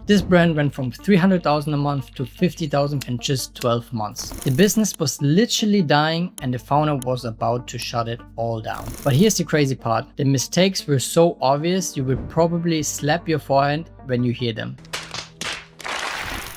This brand went from 300,000 a month to 50,000 in just 12 months. The business was literally dying and the founder was about to shut it all down. But here's the crazy part. The mistakes were so obvious you would probably slap your forehead when you hear them.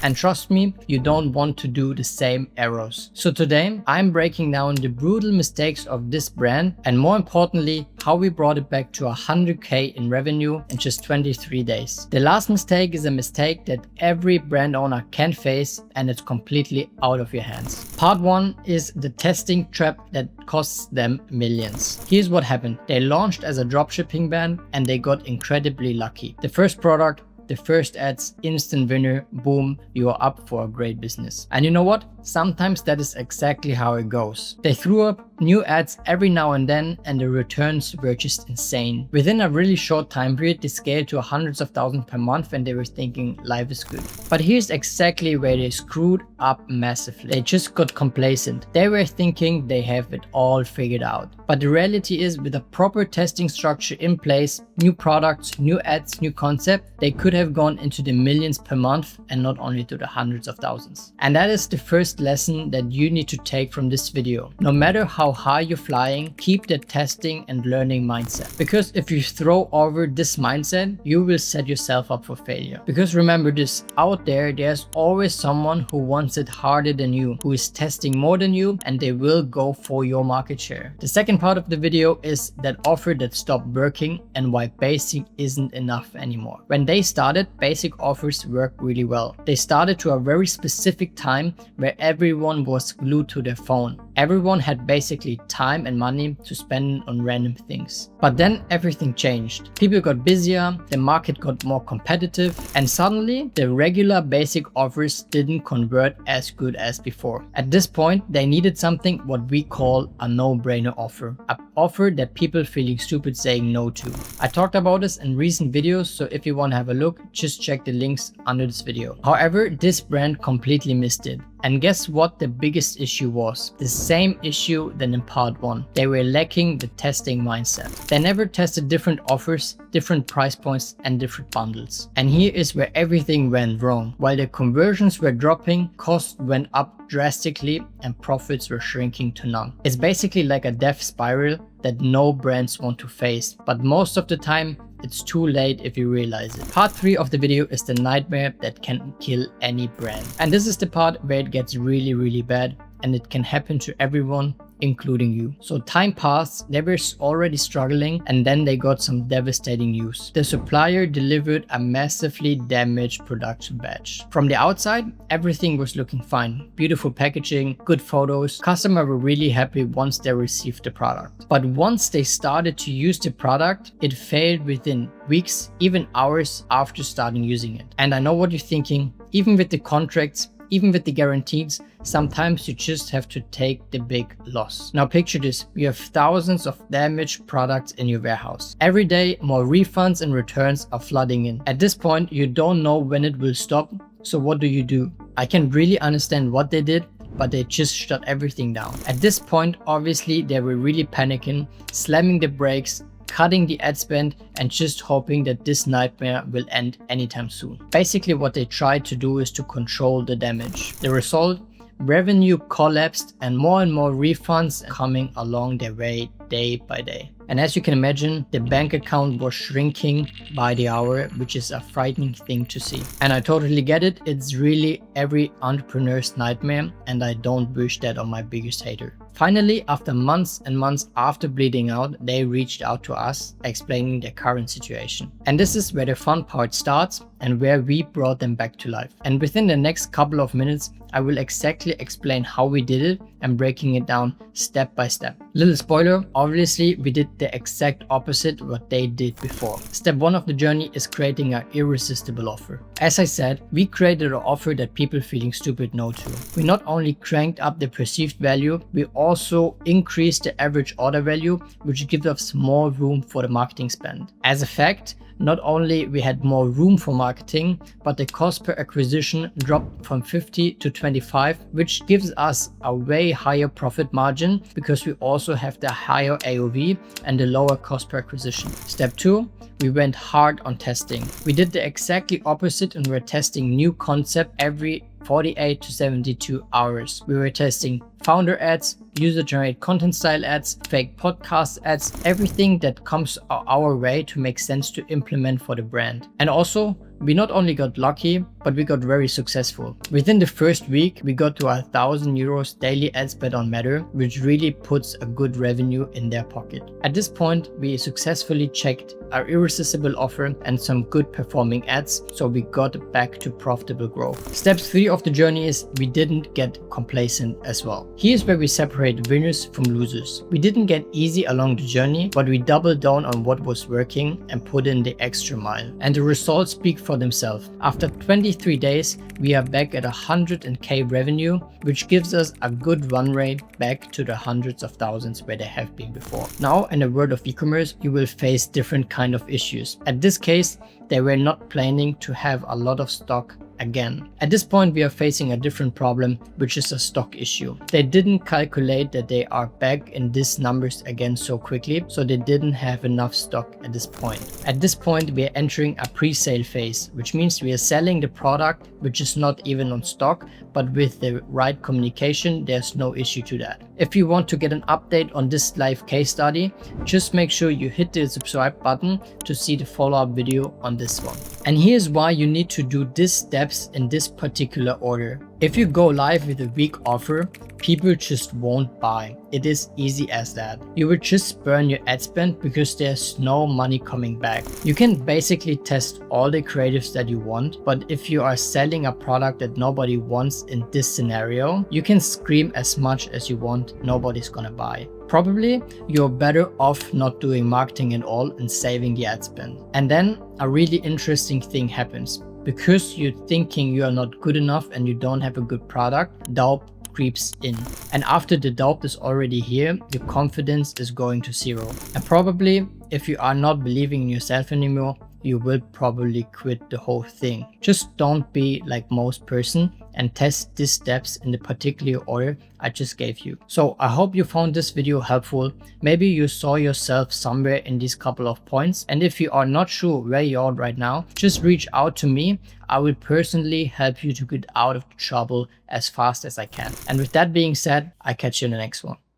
And trust me, you don't want to do the same errors. So today, I'm breaking down the brutal mistakes of this brand and more importantly, how we brought it back to 100K in revenue in just 23 days. The last mistake is a mistake that every brand owner can face and it's completely out of your hands. Part 1 is the testing trap that costs them millions. Here's what happened. They launched as a dropshipping brand and they got incredibly lucky. The first product, the first ads, instant winner, boom, you are up for a great business. And you know what? Sometimes that is exactly how it goes. They threw up new ads every now and then and the returns were just insane. Within a really short time period, they scaled to hundreds of thousands per month and they were thinking life is good. But here's exactly where they screwed up massively. They just got complacent. They were thinking they have it all figured out. But the reality is, with a proper testing structure in place, new products, new ads, new concept, they could have gone into the millions per month and not only to the hundreds of thousands. And that is the first lesson that you need to take from this video. No matter how high you're flying, keep the testing and learning mindset. Because if you throw over this mindset, you will set yourself up for failure. Because remember this, out there's always someone who wants it harder than you, who is testing more than you, and they will go for your market share. The second part of the video is that offer that stopped working and why basic isn't enough anymore. When they started, basic offers worked really well. They started to a very specific time where everyone was glued to their phone. Everyone had basically time and money to spend on random things. But then everything changed. People got busier, the market got more competitive, and suddenly the regular basic offers didn't convert as good as before. At this point, they needed something what we call a no-brainer offer. An offer that people feeling stupid saying no to. I talked about this in recent videos, so if you want to have a look, just check the links under this video. However, this brand completely missed it. And guess what the biggest issue was? The same issue than in part 1. They were lacking the testing mindset. They never tested different offers, different price points and different bundles. And here is where everything went wrong. While the conversions were dropping, costs went up drastically and profits were shrinking to none. It's basically like a death spiral that no brands want to face, but most of the time it's too late if you realize it. Part 3 of the video is the nightmare that can kill any brand. And this is the part where it gets really bad and it can happen to everyone, including you. So time passed, they were already struggling and then they got some devastating news. The supplier delivered a massively damaged production batch. From the outside, everything was looking fine. Beautiful packaging, good photos. Customers were really happy once they received the product. But once they started to use the product, it failed within weeks, even hours after starting using it. And I know what you're thinking, even with the contracts, even with the guarantees, sometimes you just have to take the big loss. Now picture this, you have thousands of damaged products in your warehouse. Every day, more refunds and returns are flooding in. At this point, you don't know when it will stop, so what do? I can really understand what they did, but they just shut everything down. At this point, obviously, they were really panicking, slamming the brakes, cutting the ad spend and just hoping that this nightmare will end anytime soon. Basically what they tried to do is to control the damage. The result, revenue collapsed and more refunds coming along their way day by day. And as you can imagine, the bank account was shrinking by the hour, which is a frightening thing to see. And I totally get it. It's really every entrepreneur's nightmare and I don't wish that on my biggest hater. Finally, after months and months after bleeding out, they reached out to us explaining their current situation. And this is where the fun part starts and where we brought them back to life. And within the next couple of minutes, I will exactly explain how we did it and breaking it down step by step. Little spoiler, obviously we did the exact opposite what they did before. Step 1 of the journey is creating an irresistible offer. As I said, we created an offer that people feeling stupid no to. We not only cranked up the perceived value, we also also increased the average order value, which gives us more room for the marketing spend. As a fact, not only we had more room for marketing, but the cost per acquisition dropped from 50 to 25, which gives us a way higher profit margin because we also have the higher AOV and the lower cost per acquisition. Step 2, we went hard on testing. We did the exactly opposite and we're testing new concept every 48 to 72 hours. We were testing founder ads, user-generated content style ads, fake podcast ads, everything that comes our way to make sense to implement for the brand. And also, we not only got lucky, but we got very successful. Within the first week, we got to €1,000 daily ad spend on Matter, which really puts a good revenue in their pocket. At this point, we successfully checked our irresistible offer and some good performing ads, so we got back to profitable growth. Step 3 of the journey is we didn't get complacent as well. Here's where we separate winners from losers. We didn't get easy along the journey, but we doubled down on what was working and put in the extra mile. And the results speak for themselves. After 23 days, we are back at 100k revenue, which gives us a good run rate back to the hundreds of thousands where they have been before. Now, in the world of e-commerce, you will face different kind of issues. At this case, they were not planning to have a lot of stock again. At this point, we are facing a different problem, which is a stock issue. They didn't calculate that they are back in these numbers again so quickly, so they didn't have enough stock at this point. At this point, we are entering a pre-sale phase, which means we are selling the product, which is not even on stock, but with the right communication, there's no issue to that. If you want to get an update on this live case study, just make sure you hit the subscribe button to see the follow-up video on this one. And here's why you need to do these steps in this particular order. If you go live with a weak offer, people just won't buy. It is easy as that. You will just burn your ad spend because there's no money coming back. You can basically test all the creatives that you want, but if you are selling a product that nobody wants in this scenario, you can scream as much as you want, nobody's gonna buy. Probably you're better off not doing marketing at all and saving the ad spend. And then a really interesting thing happens. Because you're thinking you are not good enough and you don't have a good product, doubt creeps in. And after the doubt is already here, your confidence is going to zero. And probably if you are not believing in yourself anymore, you will probably quit the whole thing. Just don't be like most person and test these steps in the particular order I just gave you. So I hope you found this video helpful. Maybe you saw yourself somewhere in these couple of points. And if you are not sure where you are right now, just reach out to me. I will personally help you to get out of trouble as fast as I can. And with that being said, I catch you in the next one.